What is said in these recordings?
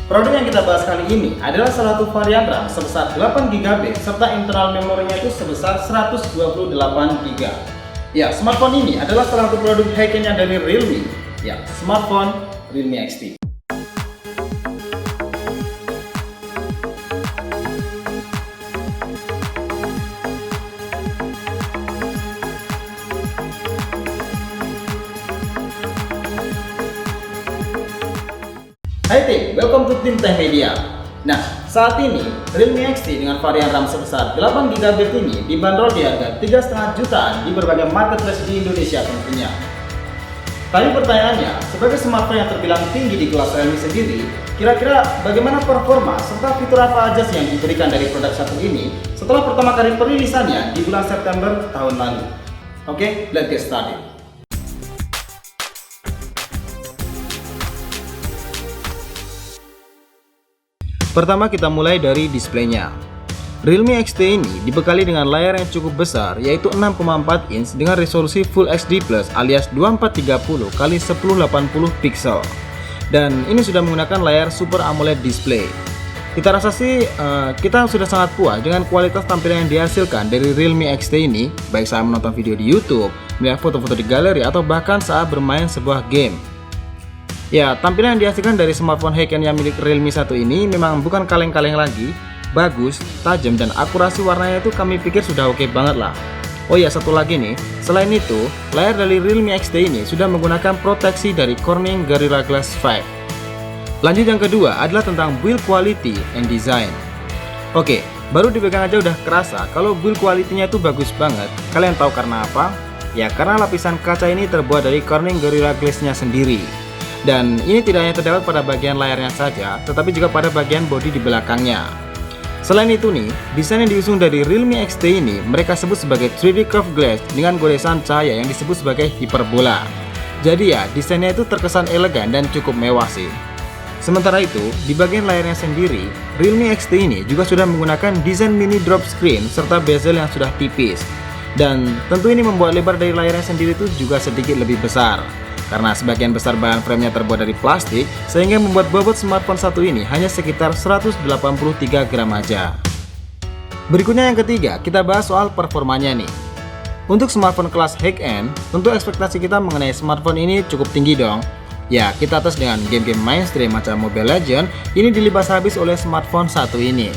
Produk yang kita bahas kali ini adalah salah satu varian RAM sebesar 8GB serta internal memorinya itu sebesar 128GB. Ya, smartphone ini adalah salah satu produk high-end dari Realme. Ya, smartphone Realme XT. Hai tim, welcome to Tim Tech Media. Nah, saat ini Realme XT dengan varian RAM sebesar 8GB ini dibanderol di harga 3,5 jutaan di berbagai marketplace di Indonesia tentunya. Tapi pertanyaannya, sebagai smartphone yang terbilang tinggi di kelas Realme sendiri, kira-kira bagaimana performa serta fitur apa aja sih yang diberikan dari produk satu ini setelah pertama kali perilisannya di bulan September tahun lalu? Oke, let's get started. Pertama kita mulai dari displaynya. Realme XT ini dibekali dengan layar yang cukup besar yaitu 6,4 inch dengan resolusi Full HD Plus alias 2430 x 1080 pixel. Dan ini sudah menggunakan layar Super AMOLED display. Kita rasa sih kita sudah sangat puas dengan kualitas tampilan yang dihasilkan dari Realme XT ini, baik saat menonton video di YouTube, melihat foto-foto di galeri atau bahkan saat bermain sebuah game. Ya, tampilan yang dihasilkan dari smartphone high-end yang milik Realme 1 ini memang bukan kaleng-kaleng lagi, bagus, tajam, dan akurasi warnanya itu kami pikir sudah oke banget lah. Oh ya, satu lagi nih, selain itu, layar dari Realme XT ini sudah menggunakan proteksi dari Corning Gorilla Glass 5. Lanjut yang kedua adalah tentang build quality and design. Oke, baru dipegang aja udah kerasa kalau build quality-nya itu bagus banget. Kalian tahu karena apa? Ya, karena lapisan kaca ini terbuat dari Corning Gorilla Glass-nya sendiri. Dan ini tidak hanya terdapat pada bagian layarnya saja, tetapi juga pada bagian bodi di belakangnya. Selain itu nih, desain yang diusung dari Realme XT ini mereka sebut sebagai 3D curved glass dengan goresan cahaya yang disebut sebagai hiperbola. Jadi ya, desainnya itu terkesan elegan dan cukup mewah sih. Sementara itu, di bagian layarnya sendiri, Realme XT ini juga sudah menggunakan desain mini drop screen serta bezel yang sudah tipis. Dan tentu ini membuat lebar dari layarnya sendiri itu juga sedikit lebih besar. Karena sebagian besar bahan framenya terbuat dari plastik, sehingga membuat bobot smartphone satu ini hanya sekitar 183 gram aja. Berikutnya yang ketiga, kita bahas soal performanya nih. Untuk smartphone kelas high-end, tentu ekspektasi kita mengenai smartphone ini cukup tinggi dong. Ya, kita tes dengan game-game mainstream macam Mobile Legends, ini dilibas habis oleh smartphone satu ini.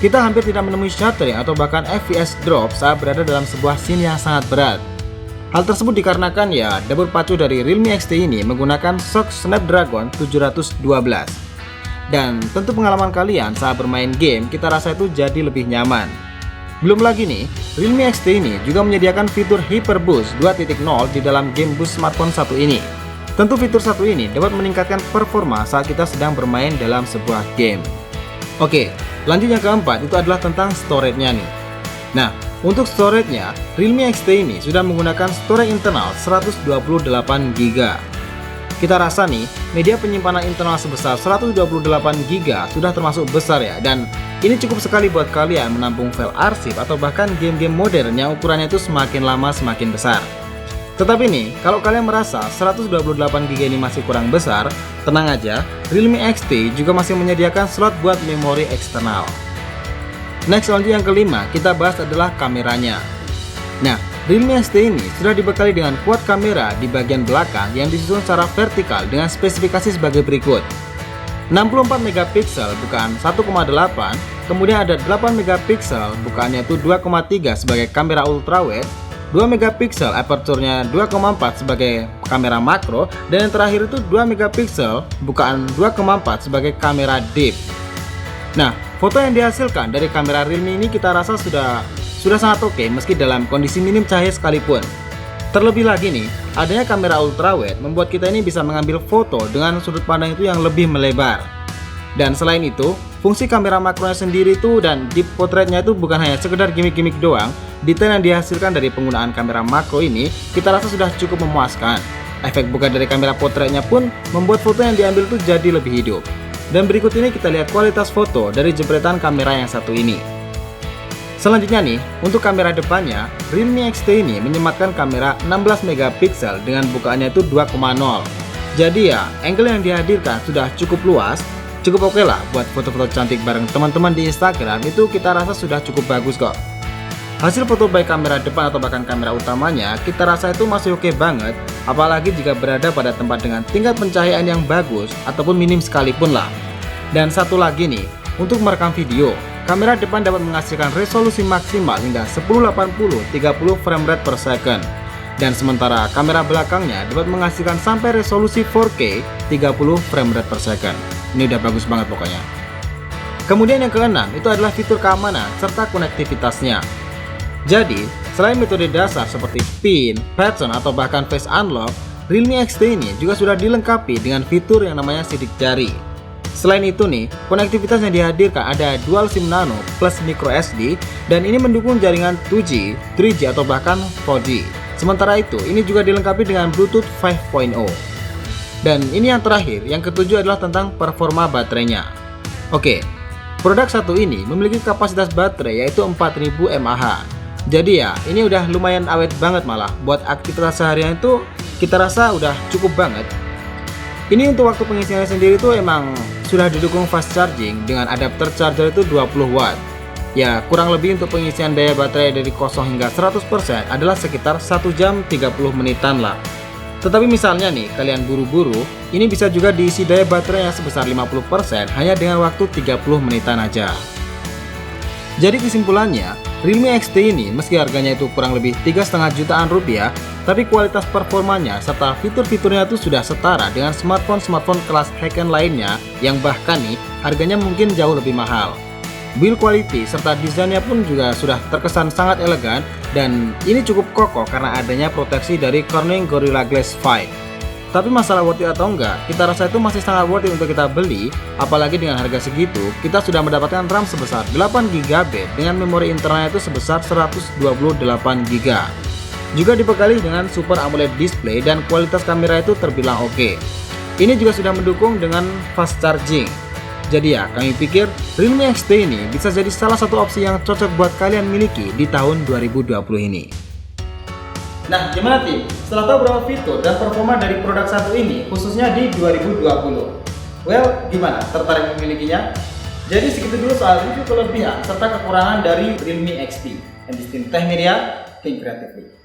Kita hampir tidak menemui stuttering atau bahkan FPS drop saat berada dalam sebuah scene yang sangat berat. Hal tersebut dikarenakan ya, dapur pacu dari Realme XT ini menggunakan SoC Snapdragon 712. Dan tentu pengalaman kalian saat bermain game kita rasa itu jadi lebih nyaman. Belum lagi nih, Realme XT ini juga menyediakan fitur Hyper Boost 2.0 di dalam game boost smartphone satu ini. Tentu fitur satu ini dapat meningkatkan performa saat kita sedang bermain dalam sebuah game. Oke, lanjut yang keempat itu adalah tentang storage-nya nih. Nah, untuk storage-nya, Realme XT ini sudah menggunakan storage internal 128GB. Kita rasa nih, media penyimpanan internal sebesar 128GB sudah termasuk besar ya, dan ini cukup sekali buat kalian menampung file arsip atau bahkan game-game modern yang ukurannya itu semakin lama semakin besar. Tetapi nih, kalau kalian merasa 128GB ini masih kurang besar, tenang aja, Realme XT juga masih menyediakan slot buat memori eksternal. Next, lanjut yang kelima, kita bahas adalah kameranya. Nah, Realme XT ini sudah dibekali dengan quad kamera di bagian belakang yang disusun secara vertikal dengan spesifikasi sebagai berikut. 64 megapiksel bukaan 1,8, kemudian ada 8 megapiksel bukaannya itu 2,3 sebagai kamera ultrawide, 2 megapiksel aperturnya 2,4 sebagai kamera makro, dan yang terakhir itu 2 megapiksel bukaan 2,4 sebagai kamera deep. Nah, foto yang dihasilkan dari kamera Realme ini kita rasa sudah sangat oke meski dalam kondisi minim cahaya sekalipun. Terlebih lagi nih, adanya kamera ultrawide membuat kita ini bisa mengambil foto dengan sudut pandang itu yang lebih melebar. Dan selain itu, fungsi kamera makronya sendiri itu dan deep portraitnya itu bukan hanya sekedar gimmick-gimmick doang. Detail yang dihasilkan dari penggunaan kamera makro ini kita rasa sudah cukup memuaskan. Efek buka dari kamera portraitnya pun membuat foto yang diambil itu jadi lebih hidup. Dan berikut ini kita lihat kualitas foto dari jepretan kamera yang satu ini. Selanjutnya nih, untuk kamera depannya, Realme XT ini menyematkan kamera 16 megapiksel dengan bukaannya itu 2,0. Jadi ya, angle yang dihadirkan sudah cukup luas, Cukup oke lah buat foto-foto cantik bareng teman-teman di Instagram, itu kita rasa sudah cukup bagus kok. Hasil foto baik kamera depan atau bahkan kamera utamanya kita rasa itu masih oke banget, apalagi jika berada pada tempat dengan tingkat pencahayaan yang bagus ataupun minim sekalipun lah. Dan satu lagi nih, untuk merekam video, kamera depan dapat menghasilkan resolusi maksimal hingga 1080 30 frame rate per second. Dan sementara kamera belakangnya dapat menghasilkan sampai resolusi 4K 30 frame rate per second. Ini udah bagus banget pokoknya. Kemudian yang keenam itu adalah fitur keamanan serta konektivitasnya. Jadi, selain metode dasar seperti PIN, pattern atau bahkan face unlock, Realme XT ini juga sudah dilengkapi dengan fitur yang namanya sidik jari. Selain itu nih, konektivitas yang dihadirkan ada dual SIM nano plus micro SD dan ini mendukung jaringan 2G, 3G atau bahkan 4G. Sementara itu, ini juga dilengkapi dengan Bluetooth 5.0. Dan ini yang terakhir, yang ketujuh adalah tentang performa baterainya. Oke, produk satu ini memiliki kapasitas baterai yaitu 4000 mAh. Jadi ya, ini udah lumayan awet banget malah. Buat aktivitas seharian itu kita rasa udah cukup banget. Ini untuk waktu pengisiannya sendiri tuh emang sudah didukung fast charging dengan adapter charger itu 20 watt. Ya, kurang lebih untuk pengisian daya baterai dari 0 hingga 100% adalah sekitar 1 jam 30 menitan lah. Tetapi misalnya nih, kalian buru-buru, ini bisa juga diisi daya baterai yang sebesar 50% hanya dengan waktu 30 menitan aja. Jadi kesimpulannya, Realme XT ini meski harganya itu kurang lebih 3,5 jutaan rupiah, tapi kualitas performanya serta fitur-fiturnya itu sudah setara dengan smartphone-smartphone kelas high-end lainnya yang bahkan nih harganya mungkin jauh lebih mahal. Build quality serta desainnya pun juga sudah terkesan sangat elegan dan ini cukup kokoh karena adanya proteksi dari Corning Gorilla Glass 5. Tapi masalah worth it atau enggak, kita rasa itu masih sangat worth it untuk kita beli, apalagi dengan harga segitu, kita sudah mendapatkan RAM sebesar 8GB dengan memori internalnya itu sebesar 128GB. Juga dibekali dengan Super AMOLED display dan kualitas kamera itu terbilang oke. Ini juga sudah mendukung dengan fast charging. Jadi ya, kami pikir Realme XT ini bisa jadi salah satu opsi yang cocok buat kalian miliki di tahun 2020 ini. Nah, gimana tim? Setelah tahu berapa fitur dan performa dari produk satu ini, khususnya di 2020, well, gimana? Tertarik memilikinya? Jadi segitu dulu soal review kelebihan serta kekurangan dari Realme XT. And this team Tech Media, think creatively.